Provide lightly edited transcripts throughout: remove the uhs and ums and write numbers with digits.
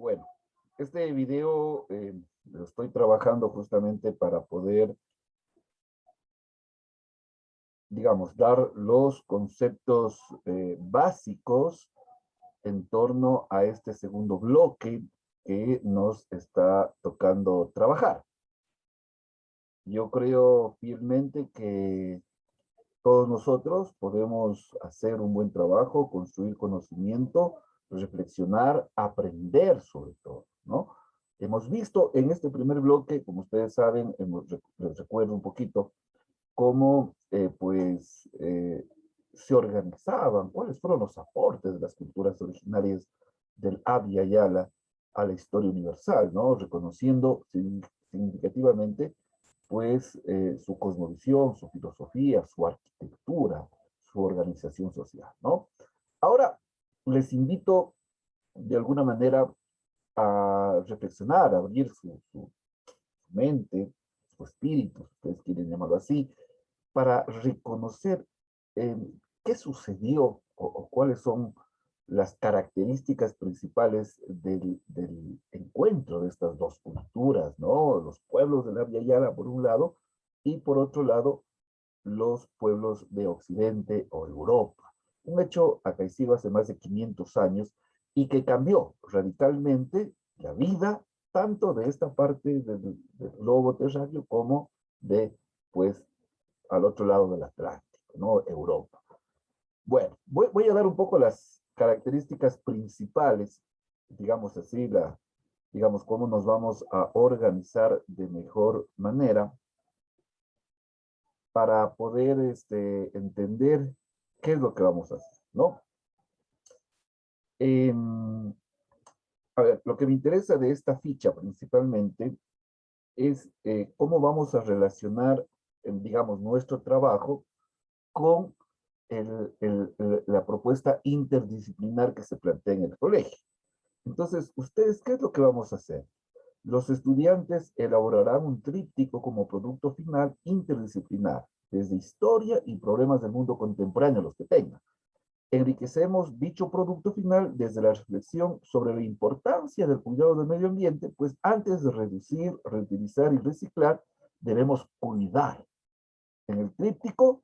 Bueno, este video lo estoy trabajando justamente para poder, digamos, dar los conceptos básicos en torno a este segundo bloque que nos está tocando trabajar. Yo creo fielmente que todos nosotros podemos hacer un buen trabajo, construir conocimiento, reflexionar, aprender sobre todo, ¿no? Hemos visto en este primer bloque, como ustedes saben, les recuerdo un poquito, cómo se organizaban, cuáles fueron los aportes de las culturas originarias del Abya Yala a la historia universal, ¿no? Reconociendo significativamente su cosmovisión, su filosofía, su arquitectura, su organización social, ¿no? Ahora les invito de alguna manera a reflexionar, a abrir su mente, su espíritu, si ustedes quieren llamarlo así, para reconocer eh, qué sucedió o cuáles son las características principales del encuentro de estas dos culturas, ¿no? Los pueblos de la Via Yala por un lado y por otro lado los pueblos de Occidente o Europa. Un hecho acaecido hace más de 500 años y que cambió radicalmente la vida tanto de esta parte del globo terráqueo como de, pues, al otro lado del Atlántico, ¿no? Europa. Bueno, voy a dar un poco las características principales, digamos así, digamos, cómo nos vamos a organizar de mejor manera para poder entender qué es lo que vamos a hacer, ¿no? Eh, a ver, lo que me interesa de esta ficha principalmente es cómo vamos a relacionar, digamos, nuestro trabajo con la propuesta interdisciplinar que se plantea en el colegio. Entonces, ustedes, ¿qué es lo que vamos a hacer? Los estudiantes elaborarán un tríptico como producto final interdisciplinar, desde historia y problemas del mundo contemporáneo, los que tengan. Enriquecemos dicho producto final desde la reflexión sobre la importancia del cuidado del medio ambiente, pues antes de reducir, reutilizar y reciclar, debemos cuidar. En el tríptico,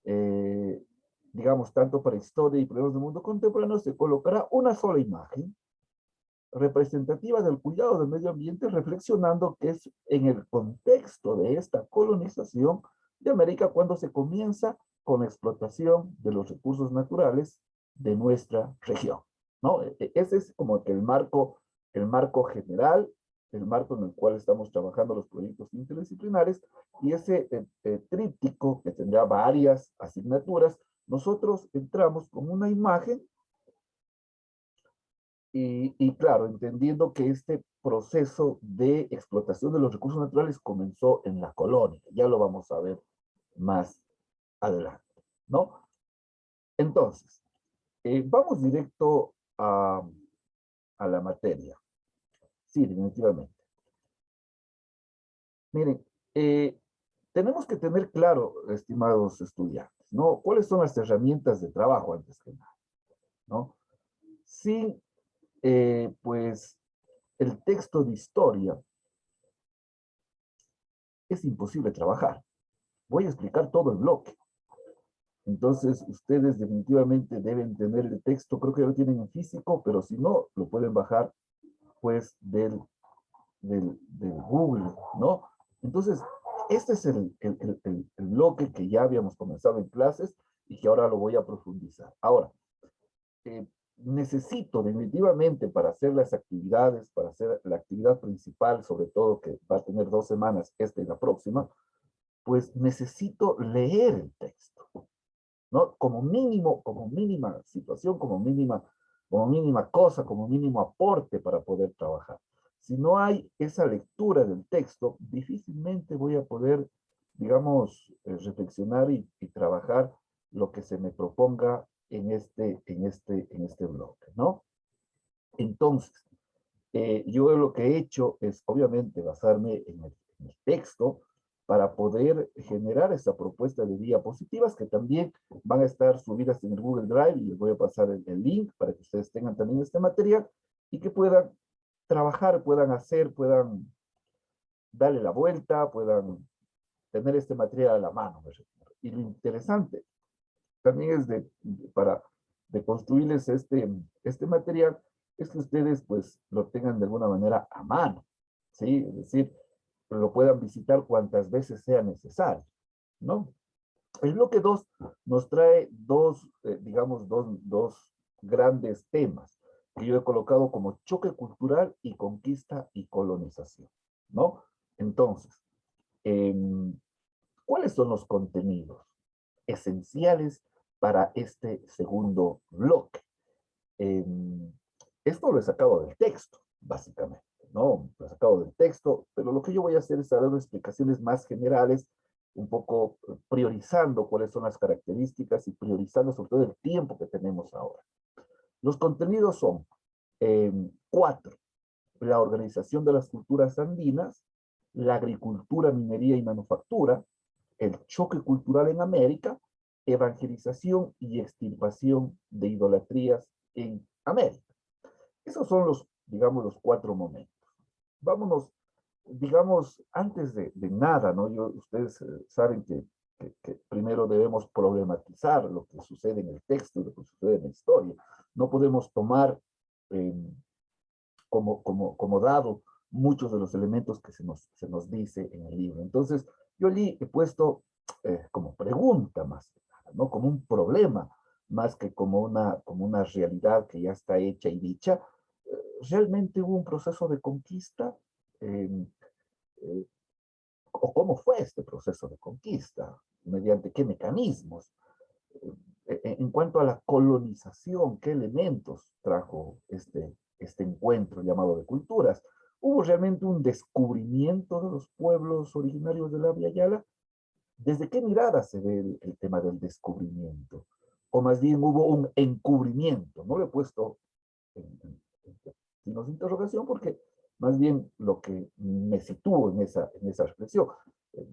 eh, digamos, tanto para historia y problemas del mundo contemporáneo, se colocará una sola imagen representativa del cuidado del medio ambiente, reflexionando que es en el contexto de esta colonización de América cuando se comienza con la explotación de los recursos naturales de nuestra región, ¿no? Ese es como que el marco general, el marco en el cual estamos trabajando los proyectos interdisciplinares, y ese tríptico que tendrá varias asignaturas, nosotros entramos con una imagen y claro, entendiendo que este proceso de explotación de los recursos naturales comenzó en la colonia, ya lo vamos a ver más adelante, ¿no? Entonces, vamos directo a la materia. Sí, definitivamente. Miren, tenemos que tener claro, estimados estudiantes, ¿no? ¿Cuáles son las herramientas de trabajo antes que nada, ¿no? Sin, pues, el texto de historia es imposible trabajar. Voy a explicar todo el bloque. Entonces, ustedes definitivamente deben tener el texto, creo que ya lo tienen en físico, pero si no, lo pueden bajar, pues, del Google, ¿no? Entonces, este es el bloque que ya habíamos comenzado en clases y que ahora lo voy a profundizar. Ahora, necesito definitivamente para hacer las actividades, para hacer la actividad principal, sobre todo que va a tener 2 semanas, esta y la próxima, pues necesito leer el texto, ¿no? Como mínimo, como mínima situación, como mínima cosa, como mínimo aporte para poder trabajar. Si no hay esa lectura del texto, difícilmente voy a poder, digamos, reflexionar y trabajar lo que se me proponga en este bloque, ¿no? Entonces, yo lo que he hecho es, obviamente, basarme en el texto para poder generar esa propuesta de diapositivas que también van a estar subidas en el Google Drive y les voy a pasar el link para que ustedes tengan también este material y que puedan trabajar, puedan hacer, puedan darle la vuelta, puedan tener este material a la mano. Y lo interesante también es de construirles este material, es que ustedes pues lo tengan de alguna manera a mano, ¿sí? Es decir, lo puedan visitar cuantas veces sea necesario, ¿no? El bloque 2 nos trae digamos, dos grandes temas que yo he colocado como choque cultural y conquista y colonización, ¿no? Entonces, eh, ¿cuáles son los contenidos esenciales para este segundo bloque? Eh, Esto lo he sacado del texto, básicamente, ¿no? Lo he sacado del texto, pero lo que yo voy a hacer es dar explicaciones más generales, un poco priorizando cuáles son las características y priorizando sobre todo el tiempo que tenemos ahora. Los contenidos son 4. La organización de las culturas andinas, la agricultura, minería y manufactura, el choque cultural en América, evangelización y extirpación de idolatrías en América. Esos son digamos, los 4 momentos. Vámonos, digamos, antes de nada, ¿no? Ustedes saben que primero debemos problematizar lo que sucede en el texto y lo que sucede en la historia. No podemos tomar eh, como dado muchos de los elementos que se nos dice en el libro. Entonces, yo allí he puesto como pregunta más que nada, ¿no? Como un problema, más que como una realidad que ya está hecha y dicha. ¿Realmente hubo un proceso de conquista? Eh, eh, ¿O cómo fue este proceso de conquista? ¿Mediante qué mecanismos? En cuanto a la colonización, ¿qué elementos trajo este encuentro llamado de culturas? ¿Hubo realmente un descubrimiento de los pueblos originarios de la Via Yala? ¿Desde qué mirada se ve el tema del descubrimiento? O más bien hubo un encubrimiento. No lo he puesto en signos de interrogación porque más bien lo que me sitúo en esa reflexión, eh,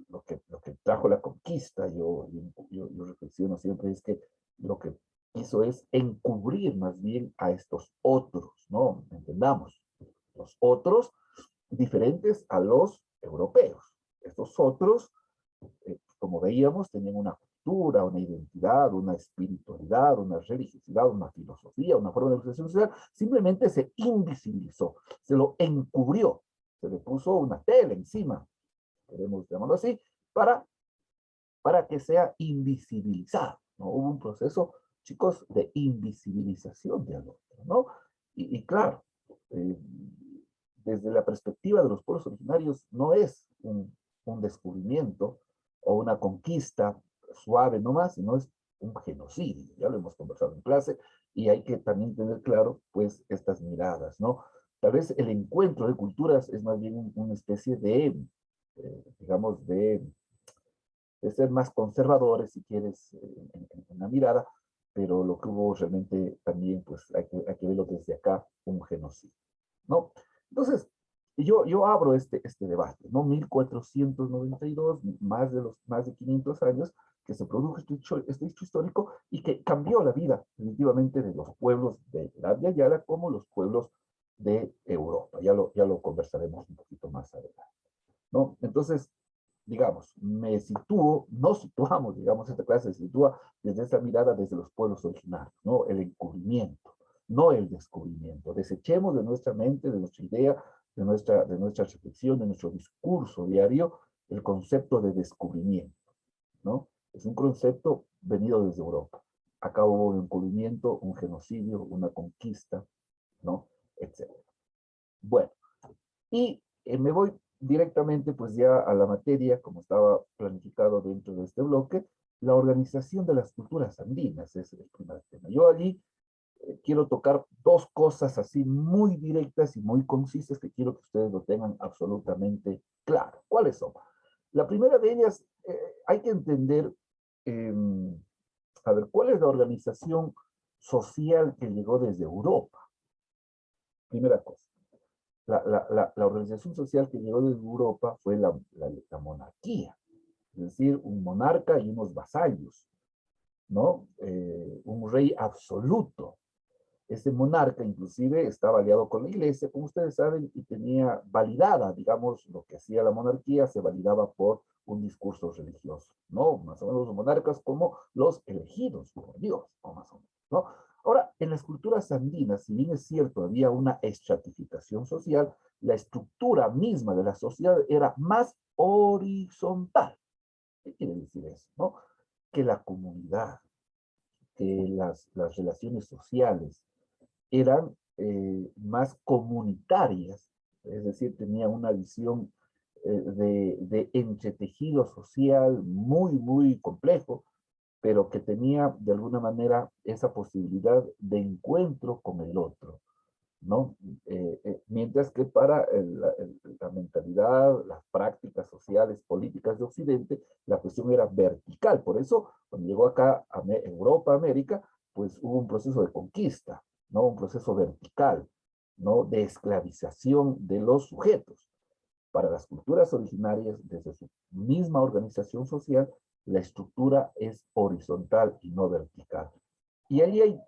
lo que trajo la conquista, yo reflexiono siempre es que lo que hizo es encubrir más bien a estos otros, ¿no? Entendamos, los otros diferentes a los europeos. Estos otros, como veíamos, tenían una cultura, una identidad, una espiritualidad, una religiosidad, una filosofía, una forma de organización social, simplemente se invisibilizó, se lo encubrió, se le puso una tela encima, queremos llamarlo así, para que sea invisibilizado, ¿no? Hubo un proceso, chicos, de invisibilización de al otro, ¿no? Y claro, eh, desde la perspectiva de los pueblos originarios, no es un descubrimiento o una conquista suave nomás, sino es un genocidio. Ya lo hemos conversado en clase y hay que también tener claro, pues, estas miradas, ¿no? Tal vez el encuentro de culturas es más bien una especie de, digamos, de ser más conservadores, si quieres, en la mirada, pero lo que hubo realmente también, pues hay que verlo desde acá, un genocidio, ¿no? Entonces, yo abro este debate, ¿no? 1492, más de 500 años, que se produjo este hecho histórico y que cambió la vida definitivamente de los pueblos de la Via Yala como los pueblos de Europa. Ya lo conversaremos un poquito más adelante, ¿no? Entonces, digamos, nos situamos, digamos, esta clase se sitúa desde esa mirada desde los pueblos originarios, ¿no? El encubrimiento, no el descubrimiento. Desechemos de nuestra mente, de nuestra idea, de nuestra reflexión, de nuestro discurso diario, el concepto de descubrimiento, ¿no? Es un concepto venido desde Europa. Acá hubo un encubrimiento, un genocidio, una conquista, ¿no? Etcétera. Bueno, y me voy directamente pues ya a la materia, como estaba planificado dentro de este bloque, la organización de las culturas andinas, es el primer tema. Yo allí quiero tocar dos cosas así muy directas y muy concisas que quiero que ustedes lo tengan absolutamente claro. ¿Cuáles son? La primera de ellas, hay que entender, eh, a ver, ¿cuál es la organización social que llegó desde Europa? Primera cosa. La organización social que llegó desde Europa fue la monarquía, es decir, un monarca y unos vasallos, ¿no? Un rey absoluto. Ese monarca inclusive estaba aliado con la iglesia, como ustedes saben, y tenía validada, digamos, lo que hacía la monarquía se validaba por un discurso religioso, ¿no? Más o menos los monarcas como los elegidos por Dios, o más o menos, ¿no? Ahora, en las culturas andinas, si bien es cierto, había una estratificación social, la estructura misma de la sociedad era más horizontal. ¿Qué quiere decir eso? ¿No? Que la comunidad, que las relaciones sociales eran más comunitarias, es decir, tenía una visión de entretejido social muy, muy complejo, pero que tenía de alguna manera esa posibilidad de encuentro con el otro, ¿no? Mientras que para la mentalidad, las prácticas sociales, políticas de Occidente, la cuestión era vertical. Por eso, cuando llegó acá a Europa, América, pues hubo un proceso de conquista, ¿no? Un proceso vertical, ¿no? De esclavización de los sujetos. Para las culturas originarias, desde su misma organización social, la estructura es horizontal y no vertical. Y ahí hay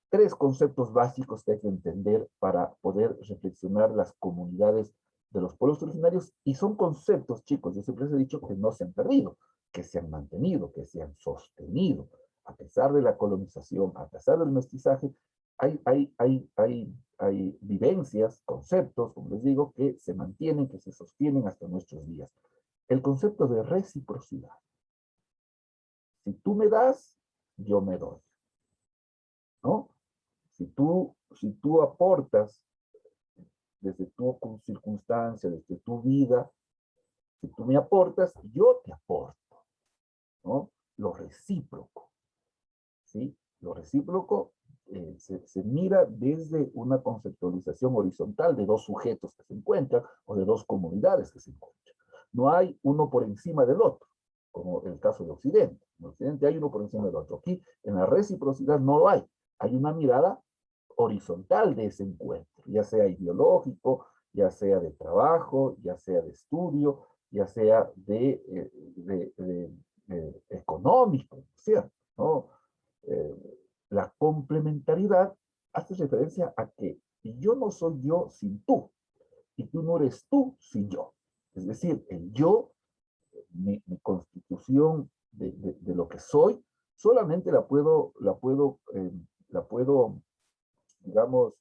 tres conceptos básicos que hay que entender para poder reflexionar las comunidades de los pueblos originarios, y son conceptos, chicos, yo siempre les he dicho que no se han perdido, que se han mantenido, que se han sostenido, a pesar de la colonización, a pesar del mestizaje, hay vivencias, conceptos, como les digo, que se mantienen, que se sostienen hasta nuestros días. El concepto de reciprocidad. Si tú me das, yo me doy, ¿no? Si tú aportas desde tu circunstancia, desde tu vida, si tú me aportas, yo te aporto, ¿no? Lo recíproco, ¿sí? Lo recíproco se mira desde una conceptualización horizontal de dos sujetos que se encuentran o de dos comunidades que se encuentran. No hay uno por encima del otro, como el caso de Occidente. En Occidente hay uno por encima del otro. Aquí, en la reciprocidad, no lo hay. Hay una mirada horizontal de ese encuentro, ya sea ideológico, ya sea de trabajo, ya sea de estudio, ya sea de económico, ¿cierto? ¿No? La complementariedad hace referencia a que yo no soy yo sin tú, y tú no eres tú sin yo. Es decir, el yo, mi constitución de lo que soy, solamente la puedo digamos,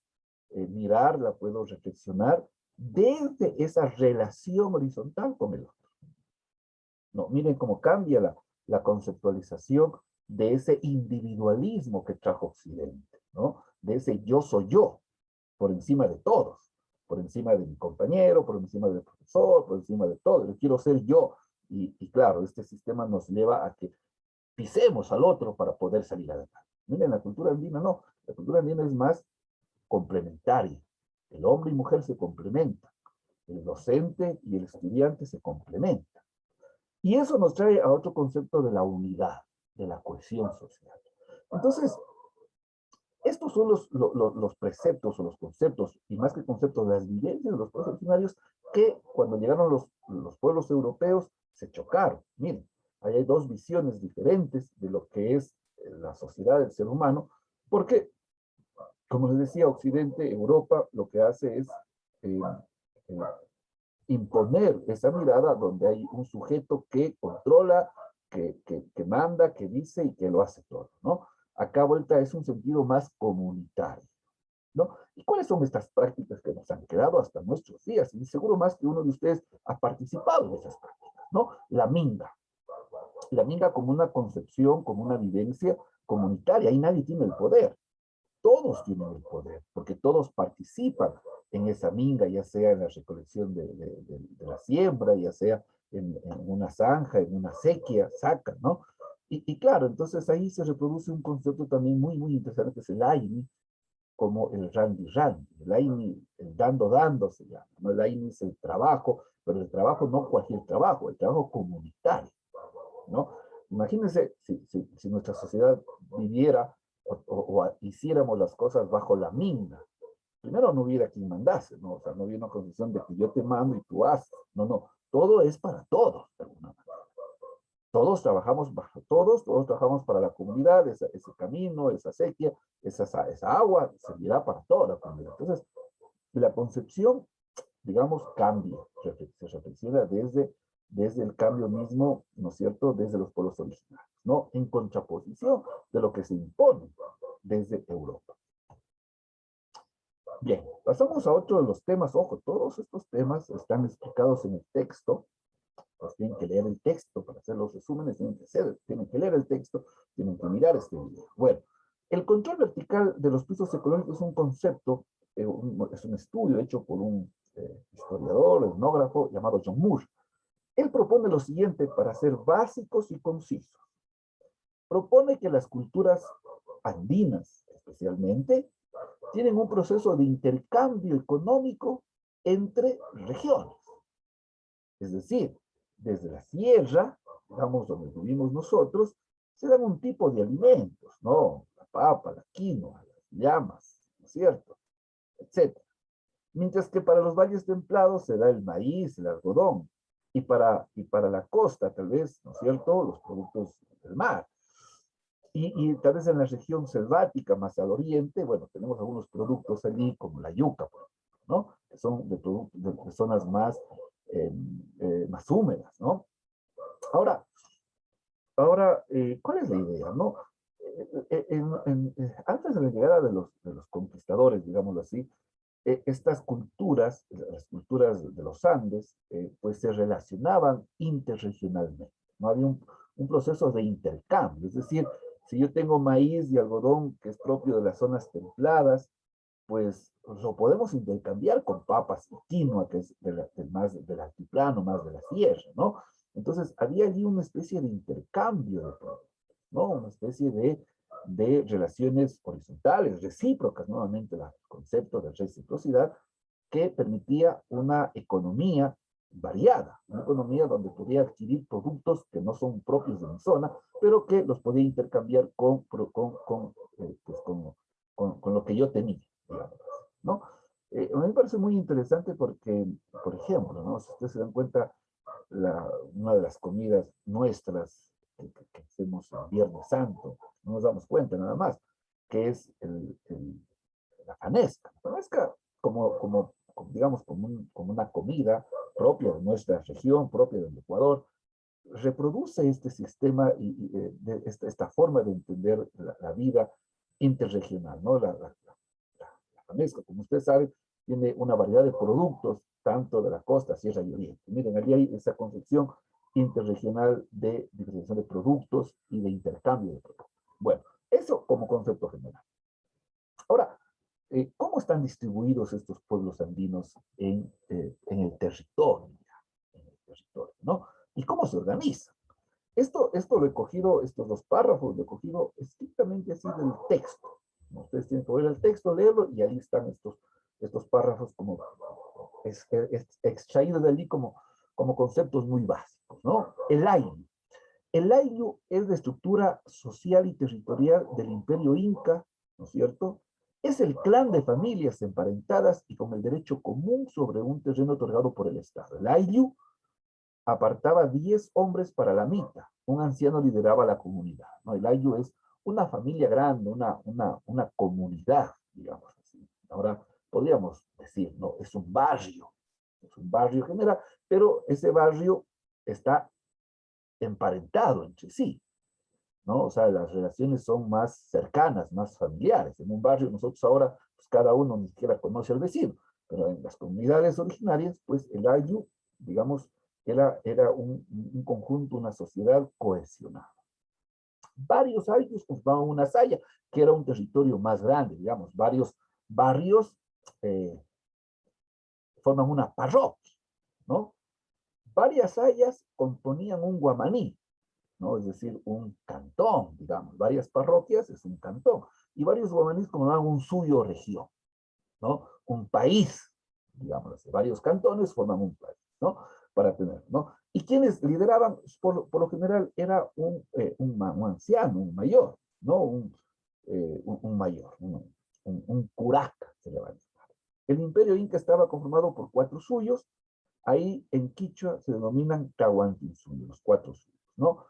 mirar, la puedo reflexionar desde esa relación horizontal con el otro. No, miren cómo cambia la conceptualización de ese individualismo que trajo Occidente, ¿no? De ese yo soy yo, por encima de todos, por encima de mi compañero, por encima del profesor, por encima de todo. Yo quiero ser yo. Y claro, este sistema nos lleva a que pisemos al otro para poder salir adelante. Miren, la cultura andina no. La cultura andina es más complementaria. El hombre y mujer se complementan. El docente y el estudiante se complementan. Y eso nos trae a otro concepto de la unidad, de la cohesión social. Entonces, estos son los preceptos o los conceptos, y más que conceptos, las vivencias de los pueblos originarios que cuando llegaron los pueblos europeos se chocaron. Miren, ahí hay dos visiones diferentes de lo que es la sociedad del ser humano, porque como les decía, Occidente, Europa, lo que hace es eh, eh, imponer esa mirada donde hay un sujeto que controla, que manda, que dice y que lo hace todo, ¿no? Acá vuelta es un sentido más comunitario, ¿no? ¿Y cuáles son estas prácticas que nos han quedado hasta nuestros días? Y seguro más que uno de ustedes ha participado de esas prácticas, ¿no? La minga como una concepción, como una vivencia comunitaria, ahí nadie tiene el poder, todos tienen el poder, porque todos participan en esa minga, ya sea en la recolección de la siembra, ya sea en una zanja, en una sequía, saca, ¿no? Y claro, entonces ahí se reproduce un concepto también muy, muy interesante, que es el Aini, como el Randy Randy. El Aini, el dando, dando se llama, ¿no? El Aini es el trabajo, pero el trabajo no cualquier trabajo, el trabajo comunitario, ¿no? Imagínense si nuestra sociedad viviera o hiciéramos las cosas bajo la minga. Primero no hubiera quien mandase, ¿no? O sea, no hubiera una concepción de que yo te mando y tú haces. No, no, todo es para todos, de alguna manera. todos trabajamos para la comunidad, ese camino, esa acequia, esa agua servirá para toda la comunidad. Entonces, la concepción, digamos, cambia, se reflexiona desde el cambio mismo, ¿no es cierto?, desde los pueblos originarios, ¿no? En contraposición de lo que se impone desde Europa. Bien, pasamos a otro de los temas. Ojo, todos estos temas están explicados en el texto. Pues tienen que leer el texto para hacer los resúmenes, tienen que leer el texto, tienen que mirar este video. Bueno, el control vertical de los pisos ecológicos es un concepto, es un estudio hecho por un historiador, etnógrafo llamado John Moore. Él propone lo siguiente para ser básicos y concisos. Propone que las culturas andinas, especialmente, tienen un proceso de intercambio económico entre regiones. Es decir, desde la sierra, digamos, donde vivimos nosotros, se dan un tipo de alimentos, ¿no? La papa, la quinoa, las llamas, ¿no es cierto? Etcétera. Mientras que para los valles templados se da el maíz, el algodón, y para la costa, tal vez, ¿no es cierto?, los productos del mar. Y tal vez en la región selvática, más al oriente, bueno, tenemos algunos productos allí, como la yuca, ¿no? Que son de zonas más húmedas, ¿no? Ahora, ¿cuál es la idea, no? Antes de la llegada de los conquistadores, digámoslo así, estas culturas, las culturas de los Andes, pues se relacionaban interregionalmente. No había un proceso de intercambio. Es decir, si yo tengo maíz y algodón que es propio de las zonas templadas, pues lo podemos intercambiar con papas y quinoa, que es más del altiplano, más de la sierra, ¿no? Entonces, había allí una especie de intercambio de productos, ¿no? Una especie de relaciones horizontales, recíprocas, nuevamente el concepto de reciprocidad, que permitía una economía variada, una economía donde podía adquirir productos que no son propios de mi zona, pero que los podía intercambiar con lo que yo tenía, digamos, ¿no? A mí me parece muy interesante porque, por ejemplo, ¿no? Si ustedes se dan cuenta, una de las comidas nuestras que hacemos el Viernes Santo, no nos damos cuenta nada más, que es la fanesca. La fanesca, digamos, como una comida propia de nuestra región, propia del Ecuador, reproduce este sistema de esta forma de entender la vida interregional, ¿no? La fanesca, como ustedes saben, tiene una variedad de productos, tanto de la costa, sierra y oriente. Miren, allí hay esa concepción interregional de diferenciación de productos y de intercambio de productos. Bueno, eso como concepto general. Ahora, ¿cómo están distribuidos estos pueblos andinos en el territorio? ¿No? ¿Y cómo se organizan? Esto lo he cogido, estos dos párrafos, lo he cogido estrictamente así del texto. ¿No? Ustedes tienen que ver el texto, leerlo, y ahí están estos párrafos como extraídos de allí como conceptos muy básicos, ¿no? El ayllu. El ayllu es la estructura social y territorial del imperio inca, ¿no es cierto? Es el clan de familias emparentadas y con el derecho común sobre un terreno otorgado por el Estado. El ayllu apartaba 10 hombres para la mita. Un anciano lideraba la comunidad, ¿no? El ayllu es una familia grande, una comunidad, digamos así. Ahora, podríamos decir, ¿no? Es un barrio general, pero ese barrio está emparentado entre sí, ¿no? O sea, las relaciones son más cercanas, más familiares. En un barrio nosotros ahora, pues cada uno ni siquiera conoce al vecino, pero en las comunidades originarias, pues el ayllu, digamos, era un conjunto, una sociedad cohesionada. Varios ayllus formaban una saya, que era un territorio más grande, digamos, varios barrios forman una parroquia, ¿no? Varias sayas componían un guamaní, ¿no? Es decir, un cantón, digamos, varias parroquias es un cantón, y varios guamanís formaban un suyo región, ¿no? Un país, digamos así, varios cantones forman un país, ¿no? Para tener, ¿no? Y quienes lideraban, por lo general, era un anciano, un mayor, ¿no? Un mayor, un curaca, se le va a decir. El imperio inca estaba conformado por 4 suyos, ahí en Quichua se denominan Tahuantinsuyo, los 4 suyos, ¿no?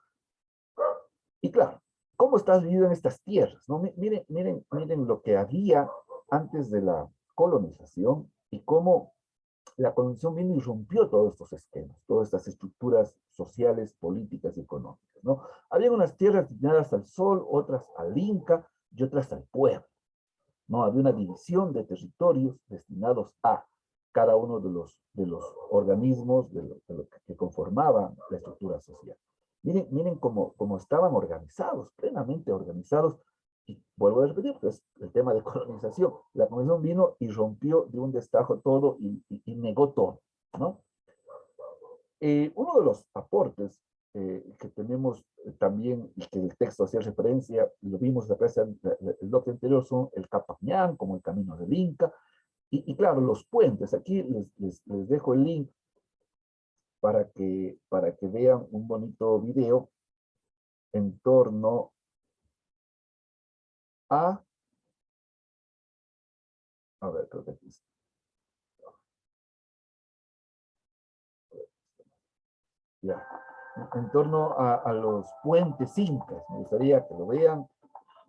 Y claro, ¿cómo estás viviendo en estas tierras? ¿No? Miren lo que había antes de la colonización y cómo la colonización vino y rompió todos estos esquemas, todas estas estructuras sociales, políticas y económicas, ¿no? Había unas tierras destinadas al sol, otras al Inca y otras al pueblo, ¿no? Había una división de territorios destinados a cada uno de los organismos de lo que conformaban la estructura social. Miren cómo estaban organizados, plenamente organizados, y vuelvo a repetir, pues el tema de colonización. La colonización vino y rompió de un destajo todo y negó todo, ¿no? Uno de los aportes que tenemos también, y que el texto hacía referencia, y lo vimos en el bloque anterior, son el Capañán, como el Camino del Inca, y claro, los puentes. Aquí les dejo el link para que vean un bonito video en torno a ver, creo que aquí está. Ya. En torno a los puentes incas. Me gustaría que lo vean.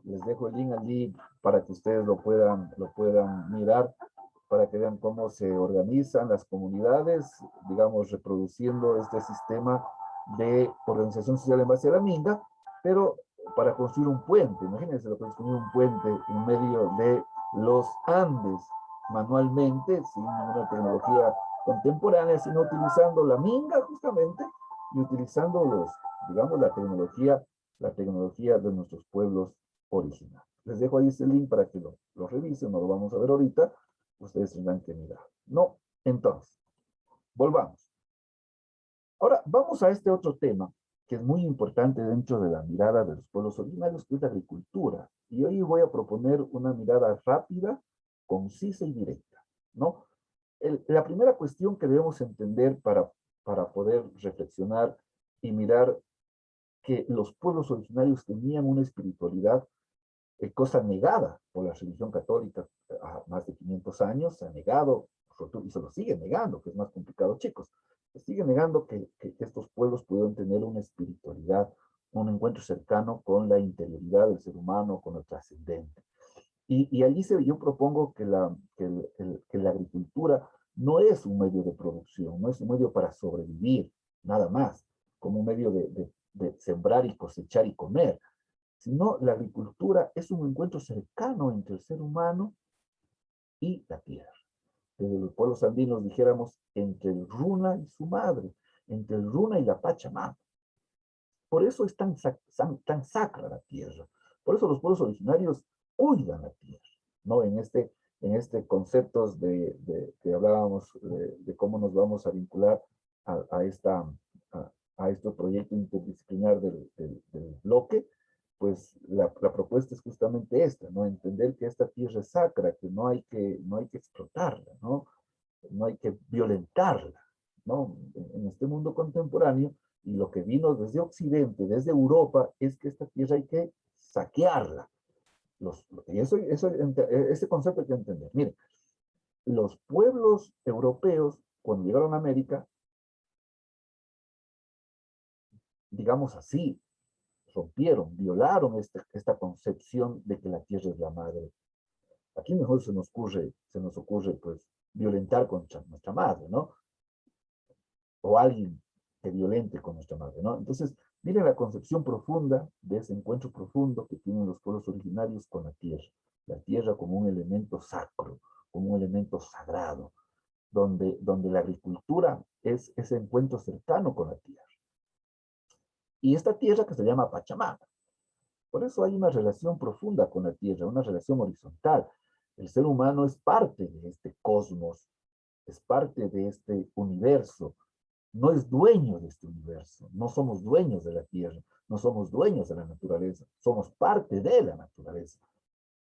Les dejo el link allí para que ustedes lo puedan mirar, para que vean cómo se organizan las comunidades, digamos, reproduciendo este sistema de organización social en base a la minga, pero para construir un puente. Imagínense lo que es construir un puente en medio de los Andes, manualmente, sin ninguna tecnología contemporánea, sino utilizando la minga justamente y utilizando digamos, la tecnología de nuestros pueblos originales. Les dejo ahí este link para que lo revisen, no lo vamos a ver ahorita, ustedes tendrán que mirar. No, entonces, volvamos. Ahora, vamos a este otro tema que es muy importante dentro de la mirada de los pueblos originarios, que es la agricultura. Y hoy voy a proponer una mirada rápida, concisa y directa, ¿no? La primera cuestión que debemos entender para poder reflexionar y mirar que los pueblos originarios tenían una espiritualidad, cosa negada por la religión católica a más de 500 años, se ha negado, y se lo sigue negando, que es más complicado, chicos, se sigue negando que estos pueblos pudieron tener una espiritualidad, un encuentro cercano con la interioridad del ser humano, con el trascendente. Y allí yo propongo que la agricultura no es un medio de producción, no es un medio para sobrevivir, nada más, como un medio de sembrar y cosechar y comer, sino la agricultura es un encuentro cercano entre el ser humano y la tierra. Desde los pueblos andinos dijéramos entre el runa y su madre, entre el runa y la Pachamama. Por eso es tan sacra la tierra. Por eso los pueblos originarios cuidan la tierra, ¿no? En este conceptos que hablábamos de cómo nos vamos a vincular a este proyecto interdisciplinar del bloque, pues la propuesta es justamente esta, ¿no? Entender que esta tierra es sacra, que no hay que explotarla, ¿no? No hay que violentarla, ¿no? En este mundo contemporáneo, y lo que vino desde Occidente, desde Europa, es que esta tierra hay que saquearla. Ese concepto hay que entender. Miren, los pueblos europeos, cuando llegaron a América, digamos así, rompieron, violaron esta concepción de que la tierra es la madre. Aquí mejor se nos ocurre pues, violentar contra nuestra madre, ¿no? O alguien que violente con nuestra madre, ¿no? Entonces, miren la concepción profunda de ese encuentro profundo que tienen los pueblos originarios con la tierra como un elemento sacro, como un elemento sagrado, donde la agricultura es ese encuentro cercano con la tierra. Y esta tierra que se llama Pachamama. Por eso hay una relación profunda con la tierra, una relación horizontal. El ser humano es parte de este cosmos, es parte de este universo, no es dueño de este universo, no somos dueños de la tierra, no somos dueños de la naturaleza, somos parte de la naturaleza.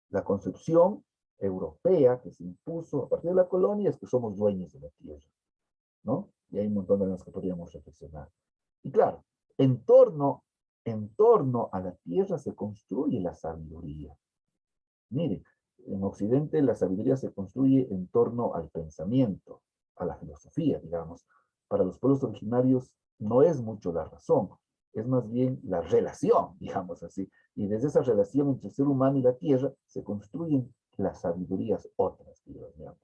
La concepción europea que se impuso a partir de la colonia es que somos dueños de la tierra, ¿no? Y hay un montón de las que podríamos reflexionar. Y claro, en torno a la tierra se construye la sabiduría. Mire, en Occidente la sabiduría se construye en torno al pensamiento, a la filosofía, digamos. Para los pueblos originarios no es mucho la razón. es más bien la relación, digamos así. Y desde esa relación entre el ser humano y la tierra se construyen las sabidurías otras, digamos.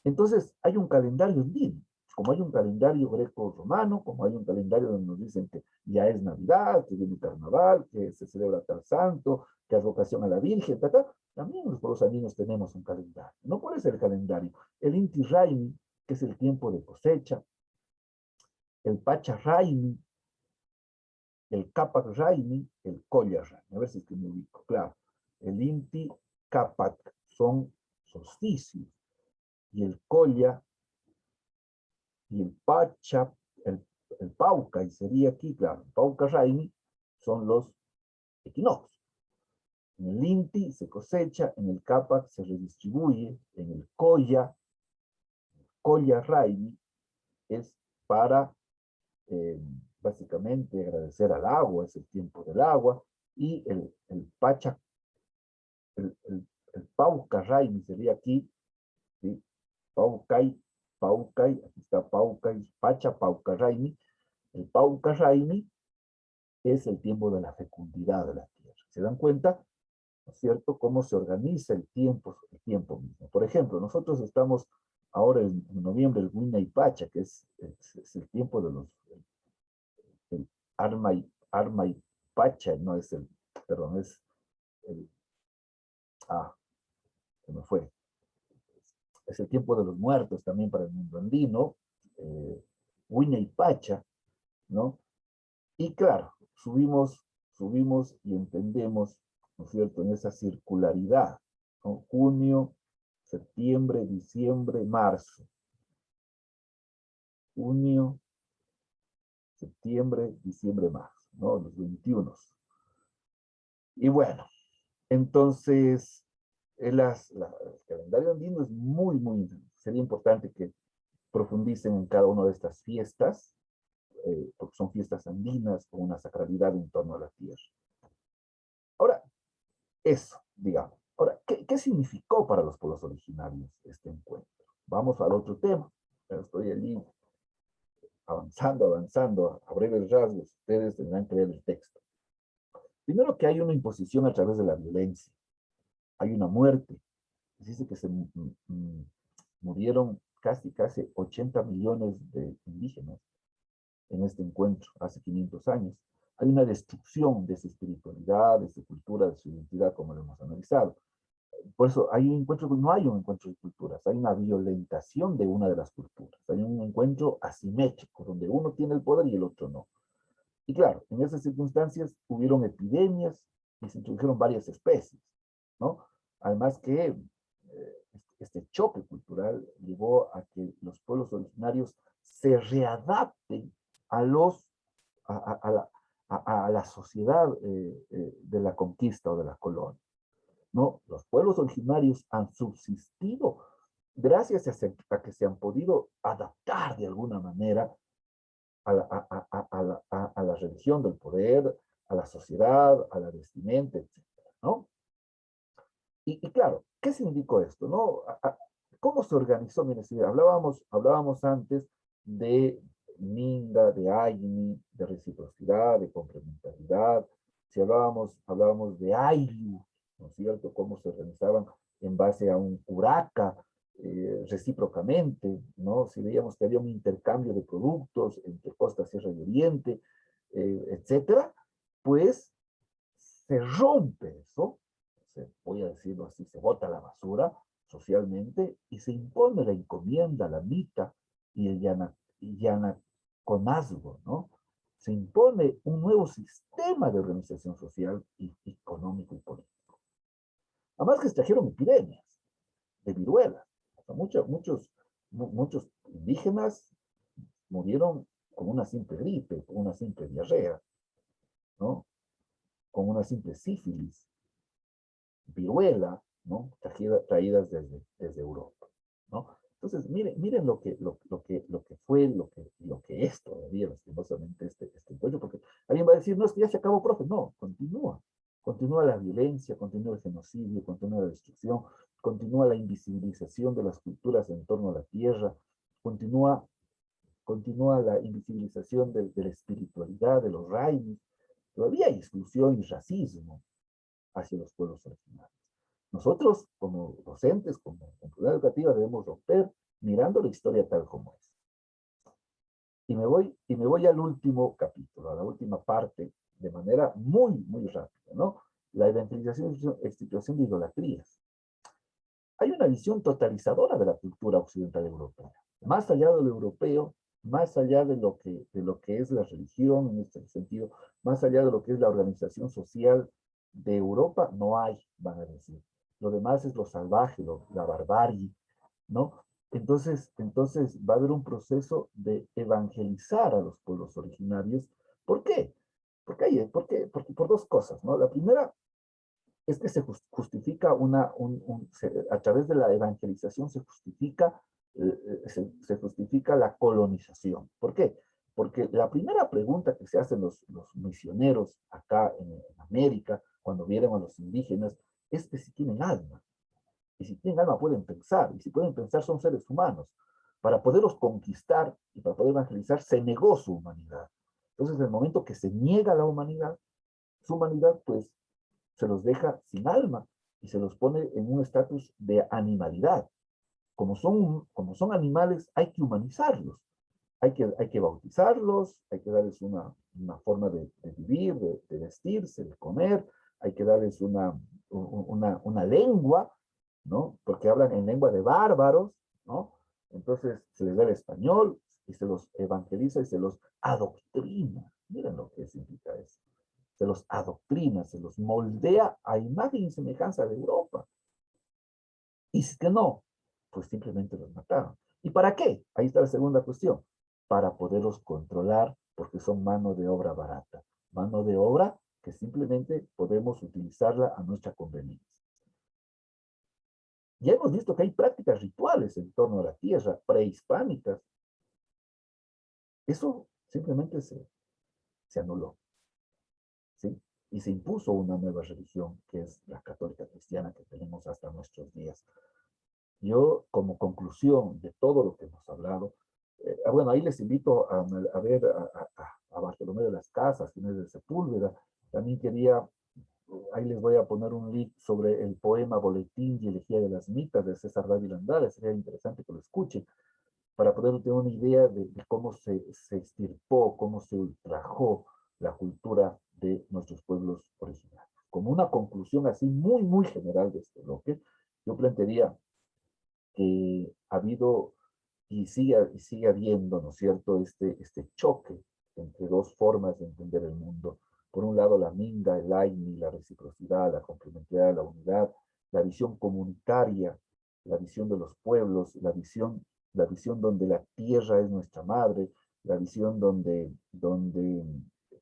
Entonces, hay un calendario andino, como hay un calendario greco-romano, como hay un calendario donde nos dicen que ya es Navidad, que viene Carnaval, que se celebra tal santo, que es vocación a la Virgen, también los pueblos andinos tenemos un calendario. No puede ser el calendario. El Inti Raymi, que es el tiempo de cosecha, el Pacha Raymi, el Capac Raymi, el Colla Raymi. A ver si es que me ubico, claro. El Inti, Capac son solsticios, y el Colla y el Pacha, el Pauca, y sería aquí, claro, el Pauca Raimi, son los equinoccios. En el Inti se cosecha, en el Capac se redistribuye, en el Colla Raimi es para básicamente agradecer al agua, es el tiempo del agua, y el Pacha, el Pauca Raimi sería aquí, ¿sí? Paucay, Paucay, aquí está Paucay, Pacha, Pauca Raimi. El Pauca Raimi es el tiempo de la fecundidad de la tierra. ¿Se dan cuenta? ¿No es cierto? Cómo se organiza el tiempo mismo. Por ejemplo, nosotros estamos ahora en noviembre, el Huayna Pacha, que es el tiempo de los, el Arma y Pacha, no es el, perdón, es el, se me fue. Es el tiempo de los muertos también para el mundo andino, Huayna y Pacha, ¿no? Y claro, subimos y entendemos, ¿no es cierto?, en esa circularidad, ¿no? Junio, septiembre, diciembre, marzo. Junio, septiembre, diciembre, marzo, ¿no? Los 21. Y bueno, entonces, el calendario andino es muy, sería importante que profundicen en cada una de estas fiestas, porque son fiestas andinas con una sacralidad en torno a la tierra. Ahora, eso, digamos. Ahora, ¿qué significó para los pueblos originarios este encuentro? Vamos al otro tema. Estoy allí avanzando, a breves rasgos. Ustedes tendrán que leer el texto. Primero que hay una imposición a través de la violencia. Hay una muerte. Dice que se murieron casi 80 millones de indígenas en este encuentro hace 500 años. Hay una destrucción de su espiritualidad, de su cultura, de su identidad, como lo hemos analizado. Por eso no hay un encuentro de culturas, hay una violentación de una de las culturas, hay un encuentro asimétrico, donde uno tiene el poder y el otro no. Y claro, en esas circunstancias hubieron epidemias y se introdujeron varias especies, ¿no? Además que este choque cultural llevó a que los pueblos originarios se readapten a, los, a la sociedad de la conquista o de la colonia. No, los pueblos originarios han subsistido gracias a que se han podido adaptar de alguna manera a la religión del poder, a la sociedad, a la vestimenta, etc. ¿No? Y claro, ¿qué significó esto? ¿No? ¿Cómo se organizó? Mire, si hablábamos antes de Minga, de Ayni, de reciprocidad, de complementariedad. Si hablábamos de Ayllu, ¿no es cierto? Cómo se organizaban en base a un curaca, recíprocamente, ¿no? Si veíamos que había un intercambio de productos entre costa, sierra y oriente, etcétera, pues se rompe eso, voy a decirlo así, se bota la basura socialmente y se impone la encomienda, la mita y el yanaconazgo, ¿no? Se impone un nuevo sistema de organización social y económico y político. Además que se trajeron epidemias de viruela. O sea, muchos indígenas murieron con una simple gripe, con una simple diarrea, ¿no? Con una simple sífilis, viruela, ¿no? Traídas desde Europa, ¿no? Entonces, miren lo que fue, lo que es todavía, lastimosamente, este encuentro, porque alguien va a decir, no, es que ya se acabó, profe. No, continúa la violencia, continúa el genocidio, continúa la destrucción, continúa la invisibilización de las culturas en torno a la tierra, continúa continúa la invisibilización de la espiritualidad, de los rainis. Todavía hay exclusión y racismo hacia los pueblos originarios. Nosotros, como docentes, como comunidad educativa, debemos romper mirando la historia tal como es. Y me voy al último capítulo, a la última parte, de manera muy, muy rápida, ¿no? La evangelización es situación de idolatrías. Hay una visión totalizadora de la cultura occidental europea. Más allá de lo europeo, más allá de lo que es la religión en este sentido, más allá de lo que es la organización social de Europa, no hay, van a decir. Lo demás es lo salvaje, la barbarie, ¿no? Entonces va a haber un proceso de evangelizar a los pueblos originarios. ¿Por qué? Porque por dos cosas, ¿no? La primera es que se justifica a través de la evangelización se justifica la colonización. ¿Por qué? Porque la primera pregunta que se hacen los misioneros acá en América, cuando vieron a los indígenas, es que si tienen alma. Y si tienen alma pueden pensar, y si pueden pensar son seres humanos. Para poderlos conquistar y para poder evangelizar se negó su humanidad. Entonces, en el momento que se niega la humanidad, su humanidad, pues se los deja sin alma y se los pone en un estatus de animalidad. Como son animales, hay que humanizarlos. Hay que bautizarlos, hay que darles una forma de vivir, de vestirse, de comer, hay que darles una lengua, ¿no? Porque hablan en lengua de bárbaros, ¿no? Entonces se les da el español y se los evangeliza y se los adoctrina. Miren lo que significa eso. Se los adoctrina, se los moldea a imagen y semejanza de Europa. Y si que no, pues simplemente los mataron. ¿Y para qué? Ahí está la segunda cuestión. Para poderlos controlar, porque son mano de obra barata. Mano de obra que simplemente podemos utilizarla a nuestra conveniencia. Ya hemos visto que hay prácticas rituales en torno a la tierra, prehispánicas. Eso simplemente se anuló, ¿sí? Y se impuso una nueva religión, que es la católica cristiana que tenemos hasta nuestros días. Yo, como conclusión de todo lo que hemos hablado, bueno, ahí les invito a ver a Bartolomé de las Casas, quien es de Sepúlveda. También quería, ahí les voy a poner un link sobre el poema Boletín y Elegía de las Mitas de César Dávila Andrade. Sería interesante que lo escuchen para poder tener una idea de cómo se extirpó, cómo se ultrajó la cultura de nuestros pueblos originarios. Como una conclusión así muy, muy general de este bloque, yo plantearía que ha habido sigue habiendo, ¿no es cierto?, este choque entre dos formas de entender el mundo. Por un lado, la minga, el aini, la reciprocidad, la complementariedad, la unidad, la visión comunitaria, la visión de los pueblos, la visión donde la tierra es nuestra madre, la visión donde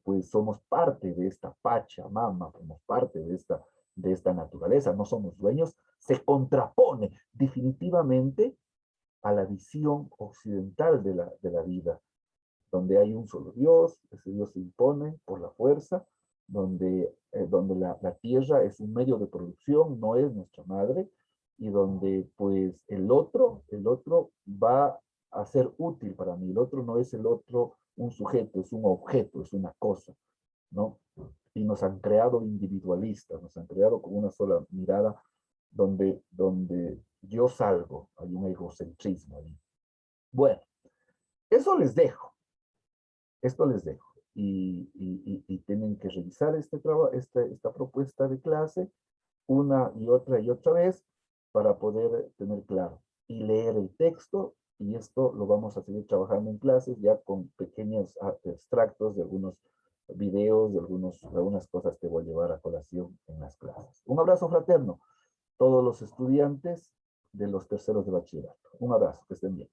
pues somos parte de esta Pachamama, somos parte de esta naturaleza, no somos dueños, se contrapone definitivamente a la visión occidental de la vida, donde hay un solo Dios, ese Dios se impone por la fuerza, donde la tierra es un medio de producción, no es nuestra madre, y donde pues el otro va a ser útil para mí, el otro no es el otro un sujeto, es un objeto, es una cosa, ¿no? Y nos han creado individualistas, nos han creado con una sola mirada donde yo salgo, hay un egocentrismo ahí. Bueno, eso les dejo, esto les dejo. Y tienen que revisar esta propuesta de clase una y otra vez para poder tener claro y leer el texto, y esto lo vamos a seguir trabajando en clases ya con pequeños extractos de algunos videos, de algunas cosas que voy a llevar a colación en las clases. Un abrazo fraterno, todos los estudiantes de los terceros de bachillerato. Un abrazo, que estén bien.